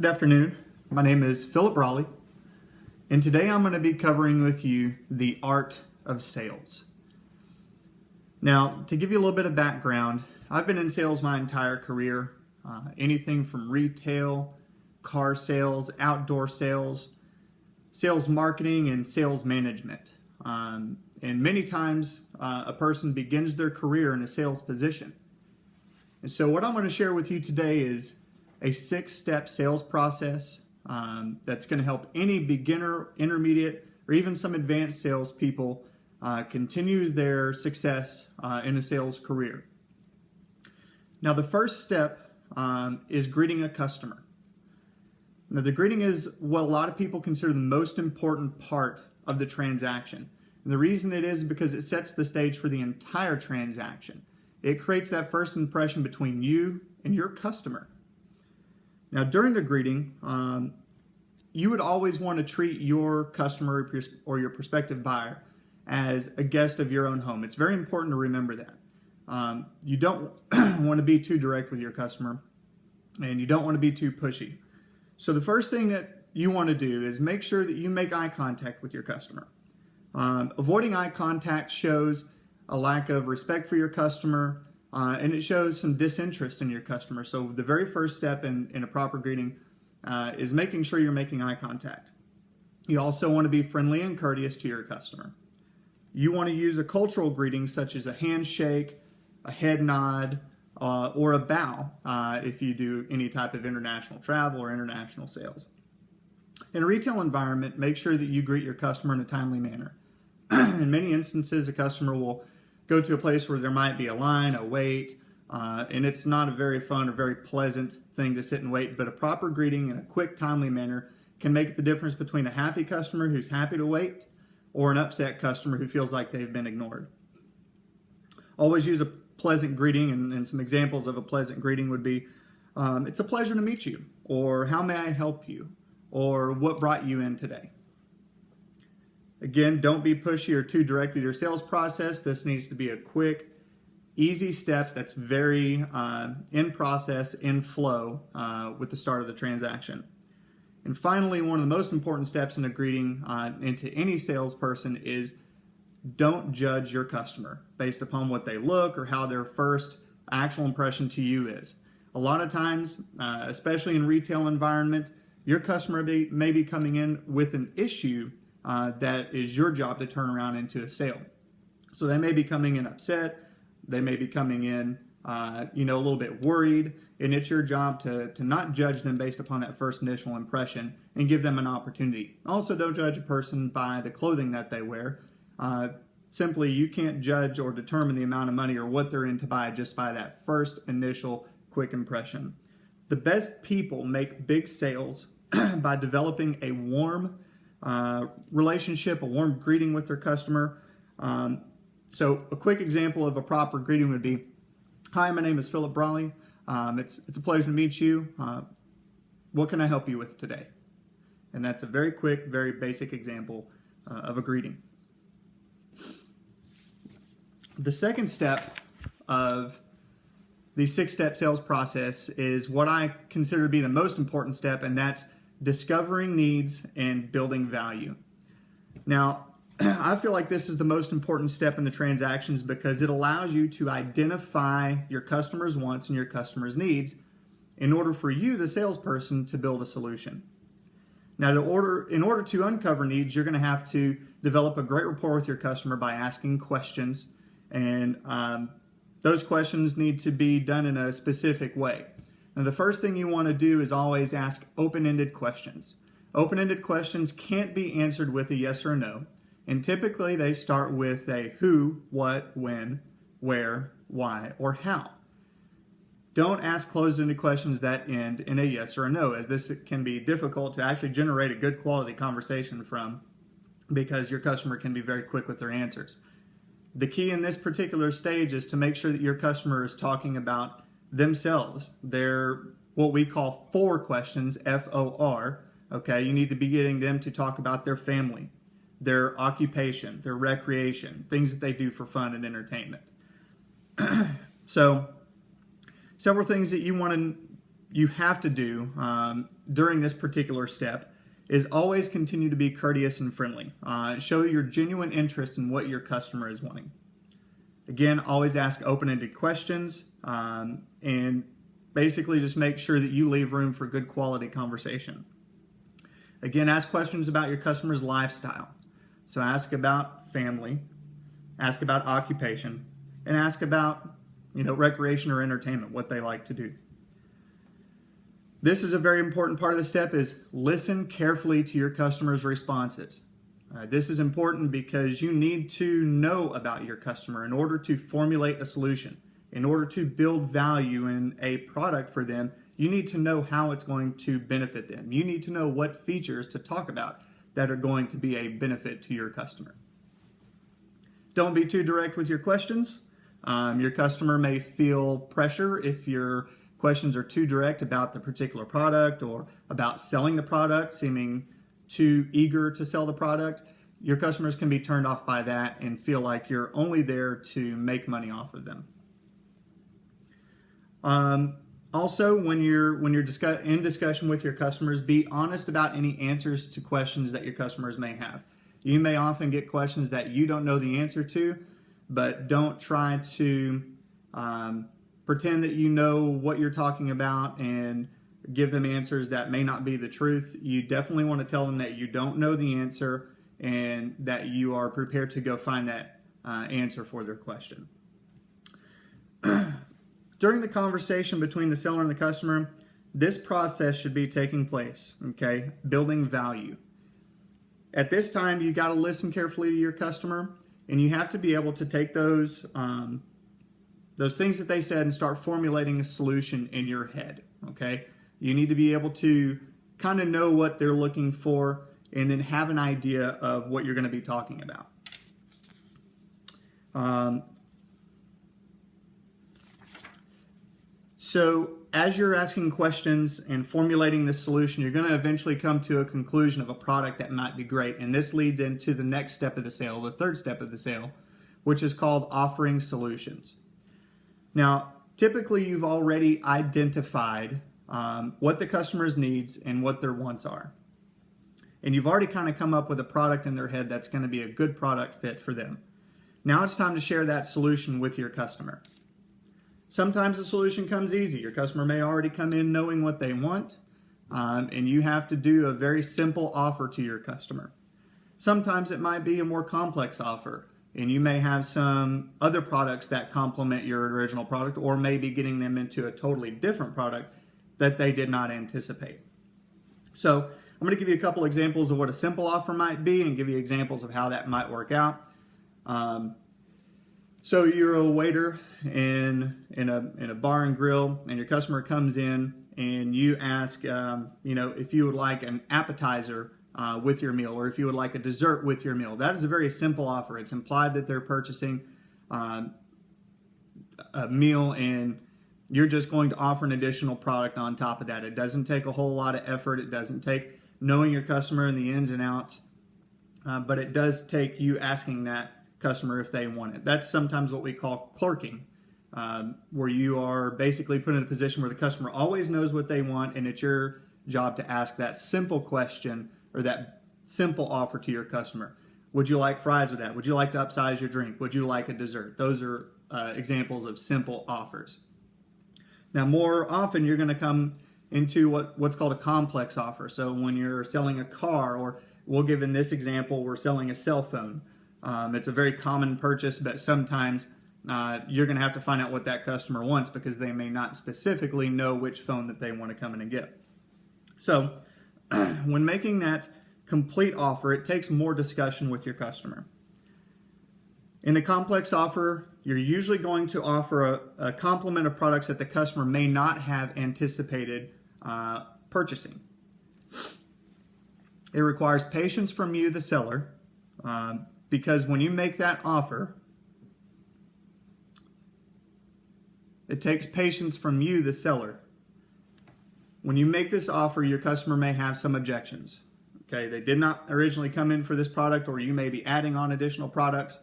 Good afternoon. My name is Philip Raleigh, and today I'm going to be covering with you the art of sales. Now, to give you a little bit of background, I've been in sales my entire career, anything from retail, car sales, outdoor sales, sales marketing, and sales management. And many times a person begins their career in a sales position. And so what I'm going to share with you today is a 6-step sales process that's going to help any beginner, intermediate, or even some advanced salespeople continue their success in a sales career. Now, the first step is greeting a customer. Now, the greeting is what a lot of people consider the most important part of the transaction. And the reason it is because it sets the stage for the entire transaction. It creates that first impression between you and your customer. Now, during the greeting, you would always want to treat your customer or your prospective buyer as a guest of your own home. It's very important to remember that. You don't want to be too direct with your customer, and you don't want to be too pushy. So the first thing that you want to do is make sure that you make eye contact with your customer. Avoiding eye contact shows a lack of respect for your customer, and it shows some disinterest in your customer. So the very first step in a proper greeting is making sure you're making eye contact. You also want to be friendly and courteous to your customer. You want to use a cultural greeting such as a handshake, a head nod, or a bow if you do any type of international travel or international sales. In a retail environment, make sure that you greet your customer in a timely manner. In many instances, a customer will go to a place where there might be a line, a wait, and it's not a very fun or very pleasant thing to sit and wait, but a proper greeting in a quick, timely manner can make the difference between a happy customer who's happy to wait or an upset customer who feels like they've been ignored. Always use a pleasant greeting, and some examples of a pleasant greeting would be, it's a pleasure to meet you, or how may I help you, or what brought you in today. Again, don't be pushy or too direct with your sales process. This needs to be a quick, easy step that's very in process, in flow with the start of the transaction. And finally, one of the most important steps in a greeting into any salesperson is don't judge your customer based upon what they look or how their first actual impression to you is. A lot of times, especially in retail environment, your customer may be coming in with an issue that is your job to turn around into a sale. So they may be coming in upset, they may be coming in a little bit worried, and it's your job to not judge them based upon that first initial impression and give them an opportunity. Also, don't judge a person by the clothing that they wear. Simply, you can't judge or determine the amount of money or what they're in to buy just by that first initial quick impression. The best people make big sales by developing a warm relationship, a warm greeting with their customer. So a quick example of a proper greeting would be, hi, my name is Philip Raleigh. It's a pleasure to meet you. What can I help you with today? And that's a very quick, very basic example of a greeting. The second step of the 6-step sales process is what I consider to be the most important step, and that's discovering needs and building value. Now, I feel like this is the most important step in the transactions because it allows you to identify your customer's wants and your customer's needs in order for you, the salesperson, to build a solution. Now, in order to uncover needs, you're going to have to develop a great rapport with your customer by asking questions, and those questions need to be done in a specific way. Now, the first thing you want to do is always ask open-ended questions. Open-ended questions can't be answered with a yes or a no, and typically they start with a who, what, when, where, why, or how. Don't ask closed-ended questions that end in a yes or a no, as this can be difficult to actually generate a good quality conversation from because your customer can be very quick with their answers. The key in this particular stage is to make sure that your customer is talking about themselves. They're what we call FOR questions, F-O-R. Okay, you need to be getting them to talk about their family, their occupation, their recreation, things that they do for fun and entertainment. So, several things that you want to you have to do during this particular step is always continue to be courteous and friendly. Show your genuine interest in what your customer is wanting. Again, always ask open-ended questions and basically just make sure that you leave room for good quality conversation. Again, ask questions about your customer's lifestyle. So ask about family, ask about occupation, and ask about, recreation or entertainment, what they like to do. This is a very important part of the step is listen carefully to your customer's responses. This is important because you need to know about your customer in order to formulate a solution. In order to build value in a product for them, you need to know how it's going to benefit them. You need to know what features to talk about that are going to be a benefit to your customer. Don't be too direct with your questions. Your customer may feel pressure if your questions are too direct about the particular product or about selling the product, seeming too eager to sell the product. Your customers can be turned off by that and feel like you're only there to make money off of them. Also, when you're in discussion with your customers, be honest about any answers to questions that your customers may have. You may often get questions that you don't know the answer to, but don't try to pretend that you know what you're talking about and give them answers that may not be the truth. You definitely want to tell them that you don't know the answer and that you are prepared to go find that answer for their question. During the conversation between the seller and the customer, this process should be taking place, okay? Building value. At this time, you got to listen carefully to your customer, and you have to be able to take those things that they said and start formulating a solution in your head, okay? You need to be able to kind of know what they're looking for and then have an idea of what you're going to be talking about. So as you're asking questions and formulating this solution, you're going to eventually come to a conclusion of a product that might be great. And this leads into the next step of the sale, the third step of the sale, which is called offering solutions. Now, typically you've already identified what the customer's needs and what their wants are. And you've already kind of come up with a product in their head that's going to be a good product fit for them. Now it's time to share that solution with your customer. Sometimes the solution comes easy. Your customer may already come in knowing what they want, and you have to do a very simple offer to your customer. Sometimes it might be a more complex offer, and you may have some other products that complement your original product, or maybe getting them into a totally different product that they did not anticipate. So I'm going to give you a couple examples of what a simple offer might be and give you examples of how that might work out. So you're a waiter in a bar and grill, and your customer comes in and you ask, if you would like an appetizer with your meal, or if you would like a dessert with your meal. That is a very simple offer. It's implied that they're purchasing a meal, and you're just going to offer an additional product on top of that. It doesn't take a whole lot of effort. It doesn't take knowing your customer and the ins and outs, but it does take you asking that customer if they want it. That's sometimes what we call clerking, where you are basically put in a position where the customer always knows what they want, and it's your job to ask that simple question or that simple offer to your customer. Would you like fries with that? Would you like to upsize your drink? Would you like a dessert? Those are examples of simple offers. Now, more often you're going to come into what's called a complex offer. So when you're selling a car, or we'll give in this example, we're selling a cell phone. It's a very common purchase, but sometimes you're going to have to find out what that customer wants because they may not specifically know which phone that they want to come in and get. So when making that complete offer, it takes more discussion with your customer. In a complex offer, you're usually going to offer a complement of products that the customer may not have anticipated purchasing. It requires patience from you, the seller, because when you make that offer, it takes patience from you, the seller. When you make this offer, your customer may have some objections. Okay, they did not originally come in for this product, or you may be adding on additional products.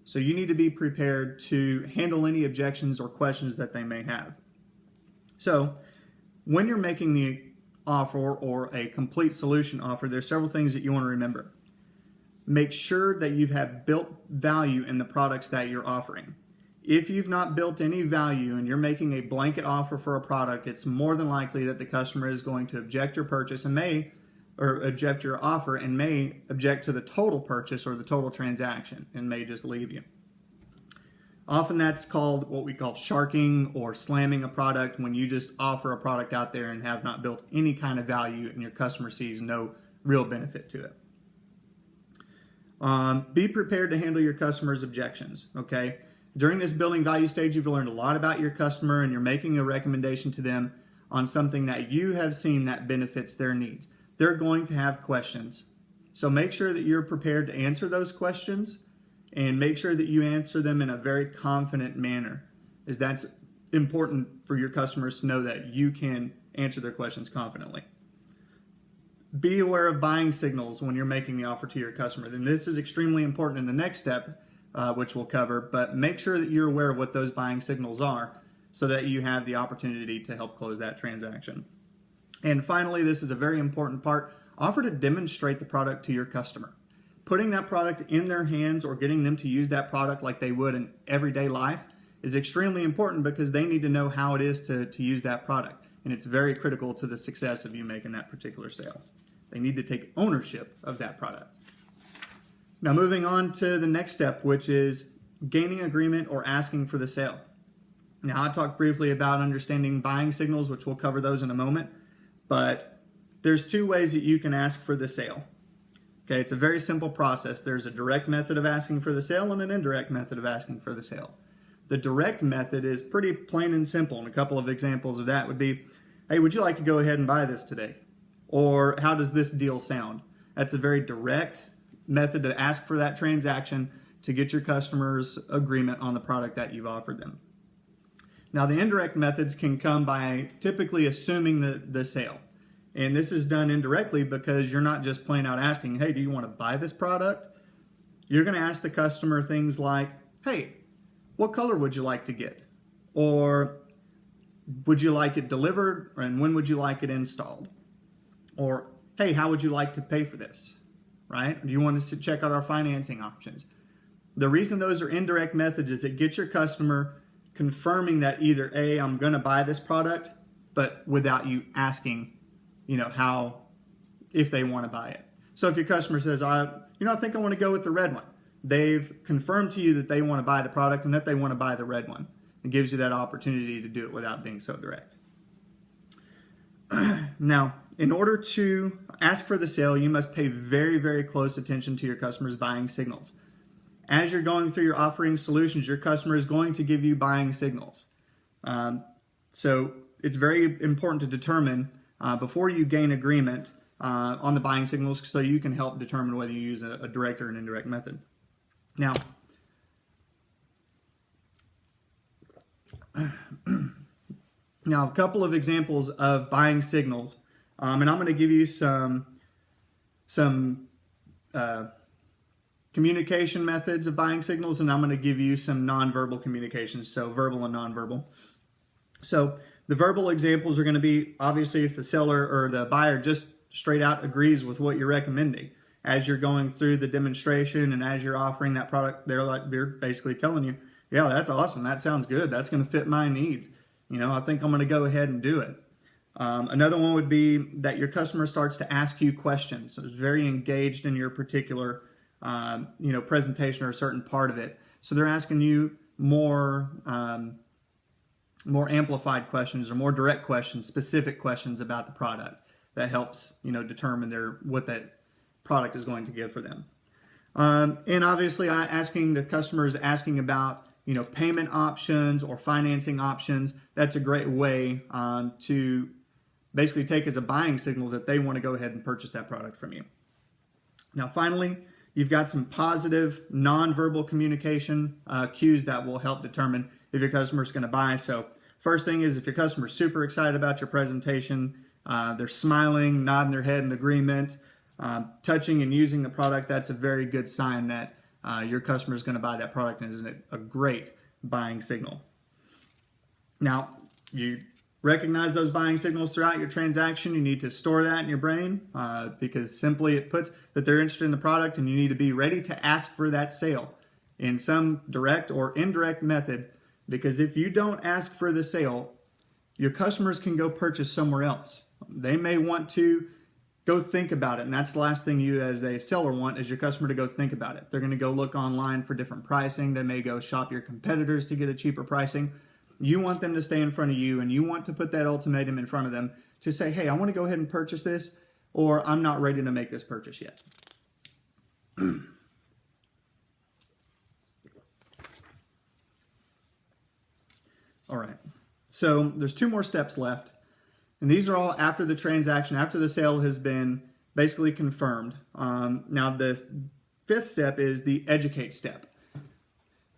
So you need to be prepared to handle any objections or questions that they may have. So when you're making the offer or a complete solution offer, there's several things that you want to remember. Make sure that you have built value in the products that you're offering. If you've not built any value and you're making a blanket offer for a product, it's more than likely that the customer is going to object your purchase or object your offer and may object to the total purchase or the total transaction and may just leave you. Often that's called what we call sharking or slamming a product, when you just offer a product out there and have not built any kind of value and your customer sees no real benefit to it. Be prepared to handle your customer's objections, okay? During this building value stage, you've learned a lot about your customer and you're making a recommendation to them on something that you have seen that benefits their needs. They're going to have questions. So make sure that you're prepared to answer those questions and make sure that you answer them in a very confident manner, as that's important for your customers to know that you can answer their questions confidently. Be aware of buying signals when you're making the offer to your customer. Then this is extremely important in the next step, which we'll cover, but make sure that you're aware of what those buying signals are so that you have the opportunity to help close that transaction. And finally, this is a very important part, offer to demonstrate the product to your customer. Putting that product in their hands or getting them to use that product like they would in everyday life is extremely important, because they need to know how it is to use that product. And it's very critical to the success of you making that particular sale. They need to take ownership of that product. Now moving on to the next step, which is gaining agreement or asking for the sale. Now I talked briefly about understanding buying signals, which we'll cover those in a moment, but there's two ways that you can ask for the sale. Okay, it's a very simple process. There's a direct method of asking for the sale and an indirect method of asking for the sale. The direct method is pretty plain and simple, and a couple of examples of that would be, hey, would you like to go ahead and buy this today? Or how does this deal sound? That's a very direct method to ask for that transaction to get your customers' agreement on the product that you've offered them. Now the indirect methods can come by typically assuming the sale. And this is done indirectly because you're not just plain out asking, hey, do you want to buy this product? You're going to ask the customer things like, hey, what color would you like to get? Or would you like it delivered? And when would you like it installed? Or, hey, how would you like to pay for this? Right? Do you want us to check out our financing options? The reason those are indirect methods is it gets your customer confirming that either A, I'm going to buy this product, but without you asking, if they want to buy it. So if your customer says, I think I want to go with the red one. They've confirmed to you that they want to buy the product and that they want to buy the red one. It gives you that opportunity to do it without being so direct. Now, in order to ask for the sale, you must pay very, very close attention to your customer's buying signals. As you're going through your offering solutions, your customer is going to give you buying signals. So it's very important to determine before you gain agreement on the buying signals, so you can help determine whether you use a direct or an indirect method. Now, a couple of examples of buying signals, and I'm going to give you some communication methods of buying signals, and I'm going to give you some nonverbal communications, so verbal and nonverbal. So the verbal examples are going to be, obviously, if the seller or the buyer just straight out agrees with what you're recommending. As you're going through the demonstration and as you're offering that product, they're basically telling you, yeah, that's awesome. That sounds good. That's going to fit my needs. I think I'm going to go ahead and do it. Another one would be that your customer starts to ask you questions. So it's very engaged in your particular, presentation or a certain part of it. So they're asking you more amplified questions or more direct questions, specific questions about the product that helps, determine what that product is going to give for them. And obviously the customers asking about, payment options or financing options. That's a great way to basically take as a buying signal that they want to go ahead and purchase that product from you. Now, finally, you've got some positive nonverbal communication cues that will help determine if your customer is going to buy. So first thing is, if your customer is super excited about your presentation, they're smiling, nodding their head in agreement, touching and using the product, that's a very good sign that your customer is going to buy that product, and is a great buying signal. Now, you recognize those buying signals throughout your transaction. You need to store that in your brain because simply it puts that they're interested in the product, and you need to be ready to ask for that sale in some direct or indirect method, because if you don't ask for the sale, your customers can go purchase somewhere else. They may want to go think about it, and that's the last thing you as a seller want, is your customer to go think about it. They're going to go look online for different pricing. They may go shop your competitors to get a cheaper pricing. You want them to stay in front of you, and you want to put that ultimatum in front of them to say, hey, I want to go ahead and purchase this, or I'm not ready to make this purchase yet. All right, so there's 2 more steps left, and these are all after the transaction, after the sale has been basically confirmed. Now the 5th step is the educate step.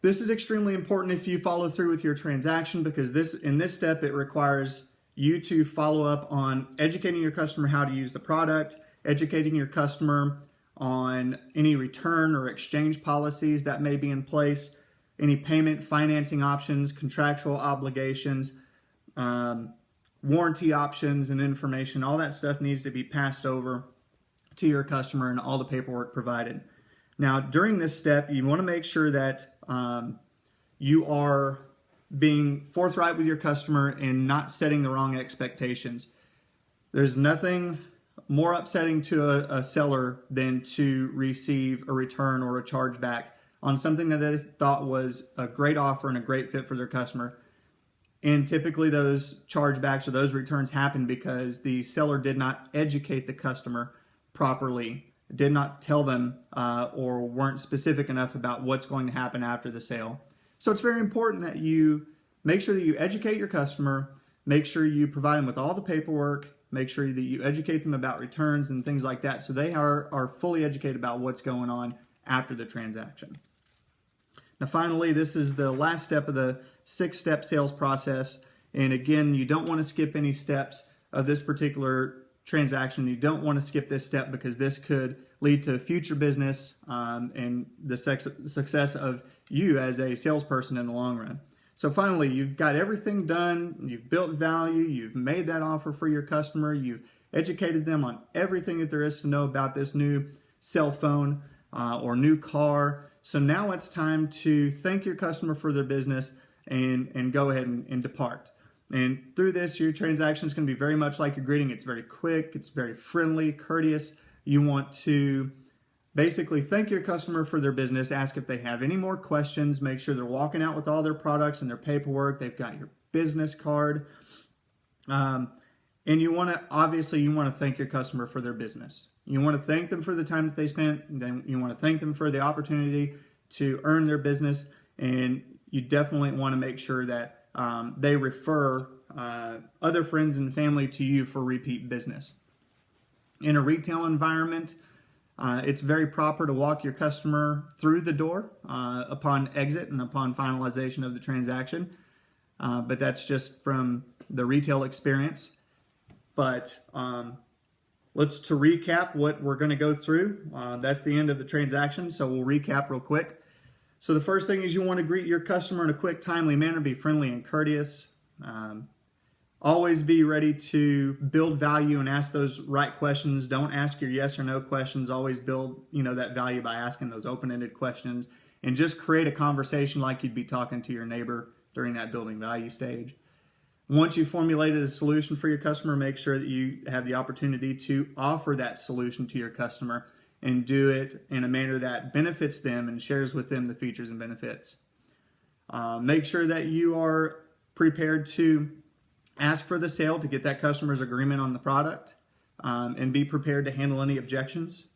This is extremely important if you follow through with your transaction, because in this step it requires you to follow up on educating your customer how to use the product, educating your customer on any return or exchange policies that may be in place, any payment financing options, contractual obligations, warranty options and information. All that stuff needs to be passed over to your customer and all the paperwork provided. Now, during this step, you want to make sure that you are being forthright with your customer and not setting the wrong expectations. There's nothing more upsetting to a seller than to receive a return or a chargeback on something that they thought was a great offer and a great fit for their customer. And typically those chargebacks or those returns happen because the seller did not educate the customer properly, did not tell them or weren't specific enough about what's going to happen after the sale. So it's very important that you make sure that you educate your customer, make sure you provide them with all the paperwork, make sure that you educate them about returns and things like that so they are fully educated about what's going on after the transaction. Now finally, this is the last step of the 6-step sales process. And again, you don't want to skip any steps of this particular transaction. You don't want to skip this step because this could lead to future business and the success of you as a salesperson in the long run. So finally, you've got everything done, you've built value, you've made that offer for your customer, you've educated them on everything that there is to know about this new cell phone or new car. So now it's time to thank your customer for their business and go ahead and depart. And through this, your transaction is going to be very much like your greeting. It's very quick, it's very friendly, courteous. You want to basically thank your customer for their business, ask if they have any more questions, make sure they're walking out with all their products and their paperwork, they've got your business card. And you want to thank your customer for their business. You want to thank them for the time that they spent, and then you want to thank them for the opportunity to earn their business, and you definitely want to make sure that they refer other friends and family to you for repeat business. In a retail environment, it's very proper to walk your customer through the door upon exit and upon finalization of the transaction, but that's just from the retail experience. But to recap what we're going to go through. That's the end of the transaction, so we'll recap real quick. So the first thing is you want to greet your customer in a quick, timely manner, be friendly and courteous. Always be ready to build value and ask those right questions. Don't ask your yes or no questions. Always build that value by asking those open-ended questions, and just create a conversation like you'd be talking to your neighbor during that building value stage. Once you've formulated a solution for your customer, make sure that you have the opportunity to offer that solution to your customer and do it in a manner that benefits them and shares with them the features and benefits. Make sure that you are prepared to ask for the sale to get that customer's agreement on the product, and be prepared to handle any objections.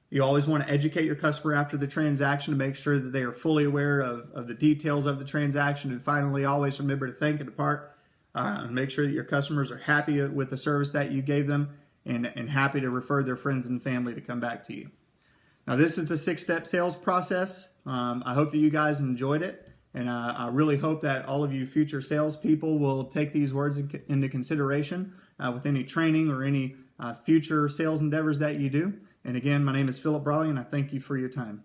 You always want to educate your customer after the transaction to make sure that they are fully aware of the details of the transaction. And finally, always remember to thank and depart. Make sure that your customers are happy with the service that you gave them and happy to refer their friends and family to come back to you. Now, this is the 6-step sales process. I hope that you guys enjoyed it, and I really hope that all of you future salespeople will take these words into consideration with any training or any future sales endeavors that you do. And again, my name is Philip Brawley, and I thank you for your time.